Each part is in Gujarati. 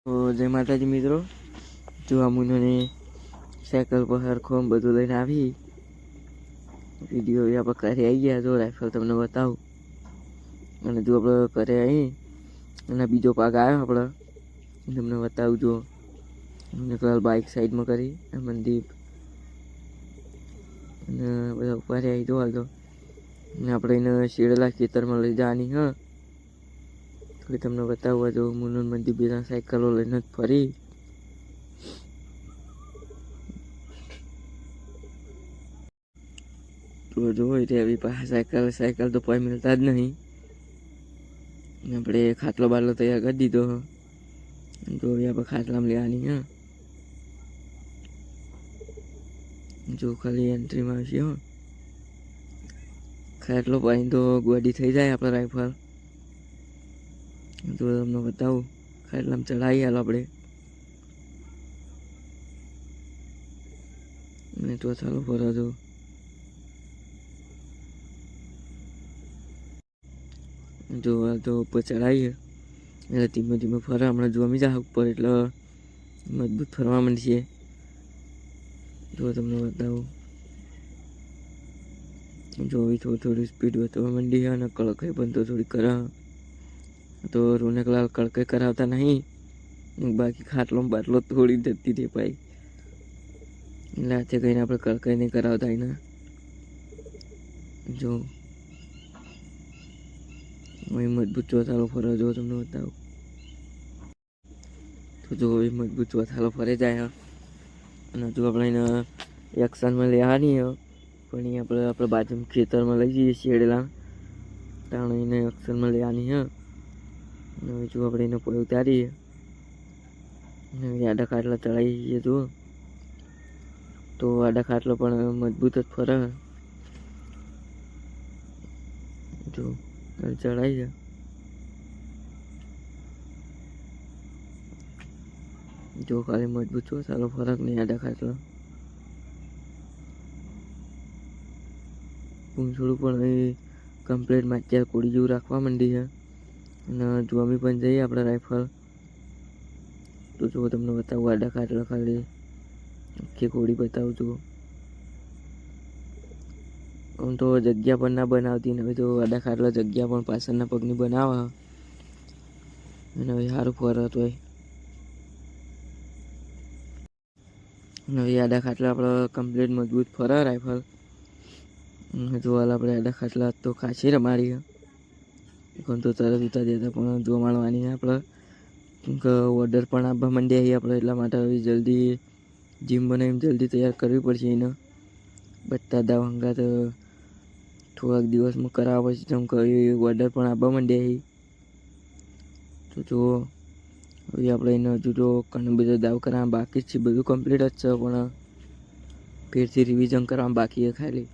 તો જય માતાજી મિત્રો, જો આ મુનોને સાયકલ પર હરખો બધું લઈને આવી વિડીયો આપણે ઘરે આવી ગયા. જો રાઇફલ તમને બતાવું, અને જો આપણે ઘરે આવી અને બીજો પાક આવ્યો આપણે તમને બતાવું. જો નીકળાલ બાઇક સાઈડમાં કરી મનદીપ અને બધા ઉપર આવી જો હાલ તો, અને આપણે એને શેડેલા ખેતરમાં લઈ જવાની હા. તો તમને બતાવવા જો મુનોન મનદીપ બેના સાયકલો લઈને જ ફરી. તો જો એટલે એવી પાસે સાયકલ તો કોઈ મિલતા જ નહીં. આપણે ખાટલો બાટલો તૈયાર કરી દીધો. જો હવે આપણે ખાટલામાં લેવાની હા. જો ખાલી એન્ટ્રીમાં આવશે હો. ખાટલો પાણી તો ગોડી થઈ જાય આપણે રાઇફલ. તો તમને બતાવું, ખાટલામાં ચડાવી હાલ આપણે. અને તો ચાલો ફરો જો. જો તો ઉપર ચડાવીએ એટલે ધીમે ધીમે ફરે. હમણાં જમી જાય ઉપર એટલે મજબૂત ફરવા માંડીએ. જો તમને બતાવું, જો થોડી સ્પીડ વધવા માંડી અને કળકાઈ પણ તો થોડી કરા. તો રોનકલાલ કળકાઈ કરાવતા નહીં, બાકી ખાટલો બાટલો થોડી જતી રહી ભાઈ. એટલે હાથે કહીને આપણે કળકાઈ નહીં કરાવતા એના. જો મજબૂત ચોથાલો ફરે. જો તમને બતાવું તો જો એ મજબૂત ચોથાલો ફરે જાય. અને જો આપણે એને એક્શનમાં લેવાની પણ એ આપણે બાજુમાં ખેતરમાં લઈ જઈએ શેડેલા તાણે એને એક્શનમાં લેવાની હ. અને જો આપણે એને કોઈ ઉતારીએ અને આડા ખાટલા ચડાવી જઈએ. જો તો આડા ખાટલો પણ મજબૂત જ ફરે. જો ચડાવી જાય. જો ખાલી મજબૂત છો સારો ફરક નહીં. આડા ખાટલા પૂંછડું પણ એ કમ્પ્લીટમાં અત્યારે કોડી જેવું રાખવા માંડી છે. અને જોમી પણ જઈએ આપણે રાઇફલ. તો જો તમને બતાવું આડા ખાટલા ખાલી આખી કોડી બતાવું છું. આમ તો જગ્યા પણ ના બનાવતી ને હવે તો આડા ખાટલા જગ્યા પણ પાછળના પગની બનાવવા. અને હવે સારું ફરત હોય. અને હવે આડા ખાટલા આપણે કમ્પ્લીટ મજબૂત ફરે રાઇફલ. જો હાલ આપણે આડા ખાટલા તો ખાસી રમાડી કોણ તો તરત ઉતા દેતા પણ જો માણવાની આપણે. કેમ કે ઓર્ડર પણ આપવા માંડ્યા આપણે, એટલા માટે હવે જલ્દી જીમ બનાવીને જલ્દી તૈયાર કરવી પડશે એને. બધા દાવ હંગા તો થોડાક દિવસમાં કરાવવા પછી જેમ કહ્યું ઓર્ડર પણ આપવા માંડ્યા. તો જો હવે આપણે એને હજુ તો ઘણું બધું દાવ કરવા બાકી જ છે. બધું કમ્પ્લીટ જ છે પણ ફેરથી રિવિઝન કરવા બાકી છે ખાલી.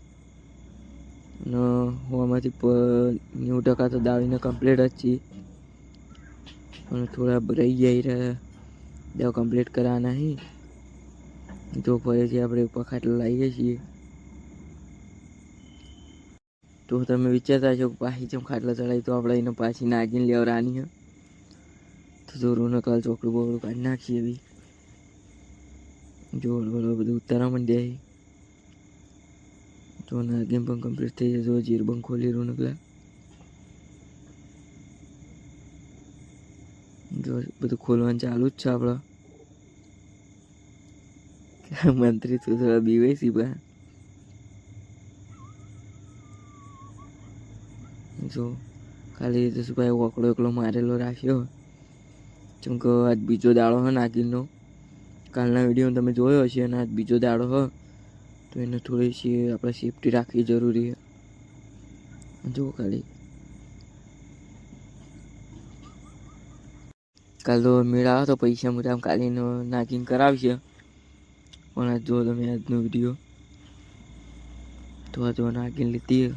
અને હોવામાંથી 90% તો દાવીને કમ્પ્લીટ જ છે. અને થોડા રહી ગયા દાવ કમ્પ્લીટ કરવાના નહીં. જો ફરીથી આપણે ઉપર ખાટલા લાવીએ છીએ. તો તમે વિચારતા છો કે પાછી જેમ ખાટલા ચડાવી તો આપણે એને પાછી નાગીને લેવરાની. તો જોરું કાલ ચોકડું બોકડું કાઢી નાખીએ બી. જો બધું ઉતારા માંડ્યા. તો નાગીન પણ કમ્પ્લીટ થઈ જાય. જો જીરબંગ ખોલી રહ્યું નકલા. જો બધું ખોલવાનું ચાલુ જ છે આપણે. મંત્રી તો થોડા બીવે છે બા. જો ખાલી જસુભાઈ વકડો એકલો મારેલો રાખ્યો. જેમ કે આજ બીજો દાડો હ નાગીનનો. કાલના વિડીયો તમે જોયો હશે અને આજ બીજો દાડો હ. તો એને થોડી આપણે સેફટી રાખવી જરૂરી છે. જો ખાલી કાલ તો મેળ આવે તો પૈસા મોટા કાલીનો નાગીને કરાવશે. પણ આજ જો તમે આજનો વિડીયો તો આ જો નાગીને લીધી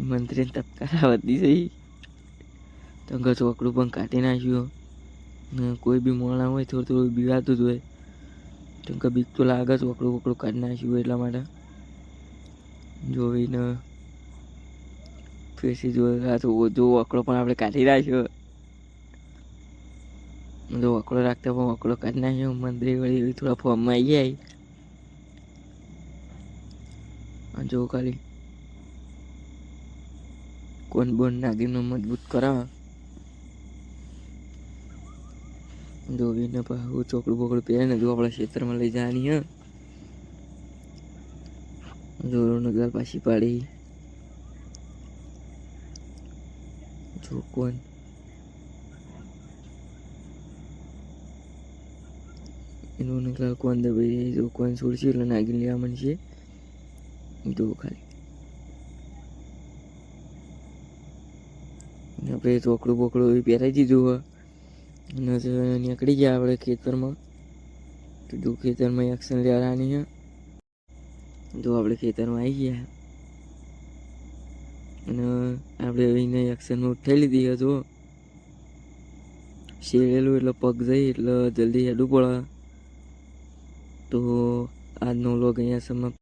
મંત્રીને તત્કારા વધી જઈ. તો ચોકડું પણ કાઢી નાખ્યું. કોઈ બી મોણા હોય થોડું બીવાતું જ હોય. કેમ કે બીક તો લાગે ચોકડું વકડું કાઢી નાખ્યું એટલા માટે. જોઈને ફેસી જો વકડો પણ આપણે કાઢી નાખ્યો. જો વકડો રાખતા પણ વકડો કાઢી નાખ્યો. મંદિર વળી થોડા ફોર્મમાં આવી જાય. જો ખાલી કોણ બોન નાગીને મજબૂત કરાવે. જો એને પાછું ચોકડું બોકડું પહેરે ને જો આપણા ખેતરમાં લઈ જવાની હ. જો નગર પાછી પાડી. જો કોણ એનું નગર કોણ દબાઈ જો કોણ છોડશે એટલે નાગીને લેવા માંડશે. જો ખાલી આપણે ચોકડું બોકડું એ પહેરાઈ દીધું હોય અને નીકળી ગયા આપણે ખેતરમાં. તો જો ખેતરમાં એક્શન લેવાની છે. જો આપણે ખેતરમાં આવી ગયા અને આપણે એને એક્શનમાં ઉઠાઈ લીધી છે. જો શેરેલું એટલે પગ જઈ એટલે જલ્દી હેડવું પડે. તો આજનો વ્લોગ અહીંયા સમાપ્ત.